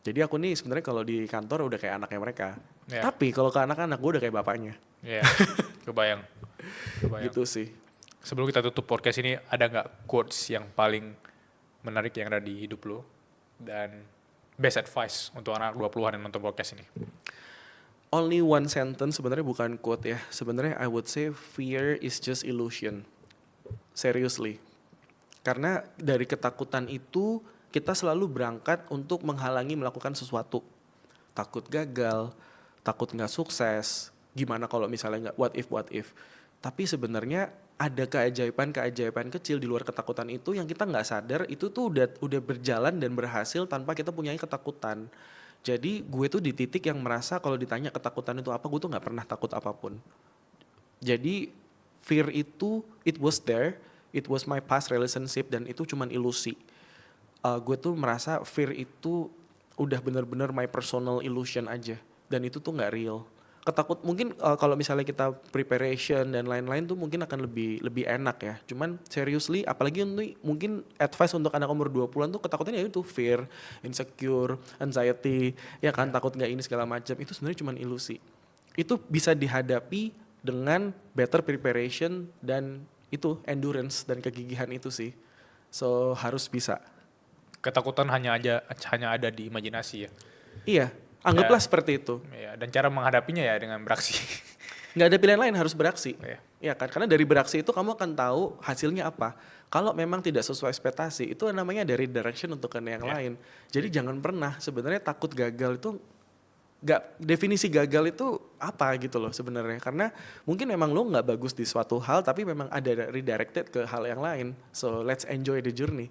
Jadi aku nih sebenarnya kalau di kantor udah kayak anaknya mereka. Ya, Tapi kalau ke anak-anak gue udah kayak bapaknya. ya, kebayang, kebayang. Gitu sih. Sebelum kita tutup podcast ini, ada nggak quotes yang paling menarik yang ada di hidup lo? Dan best advice untuk anak 20-an yang nonton podcast ini? Only one sentence sebenarnya bukan quote ya. Sebenarnya I would say fear is just illusion. Seriously. Karena dari ketakutan itu kita selalu berangkat untuk menghalangi melakukan sesuatu. Takut gagal, takut nggak sukses, gimana kalau misalnya nggak, what if. Tapi sebenarnya ada keajaiban kecil di luar ketakutan itu yang kita nggak sadar itu tuh udah berjalan dan berhasil tanpa kita punya ketakutan. Jadi gue tuh di titik yang merasa kalau ditanya ketakutan itu apa, gue tuh nggak pernah takut apapun. Jadi fear itu it was there, it was my past relationship dan itu cuman ilusi. Gue tuh merasa fear itu udah bener-bener my personal illusion aja dan itu tuh nggak real. Ketakut mungkin kalau misalnya kita preparation dan lain-lain tuh mungkin akan lebih enak ya. Cuman seriously apalagi untuk mungkin advice untuk anak umur 20-an tuh ketakutannya itu fear, insecure, anxiety, ya kan takut nggak ini segala macam. Itu sebenarnya cuman ilusi. Itu bisa dihadapi dengan better preparation dan itu endurance dan kegigihan itu sih. So harus bisa. Ketakutan hanya ada di imajinasi ya. Iya, Ya, anggaplah seperti itu. ya, dan cara menghadapinya ya dengan beraksi. Nggak ada pilihan lain, harus beraksi. Ya, Iya kan, karena dari beraksi itu kamu akan tahu hasilnya apa. Kalau memang tidak sesuai ekspektasi, itu namanya dari direction untuk ke yang ya. lain. Jadi jangan pernah sebenarnya takut gagal itu nggak, definisi gagal itu apa gitu loh sebenarnya. Karena mungkin memang lo nggak bagus di suatu hal, tapi memang ada redirected ke hal yang lain. So let's enjoy the journey.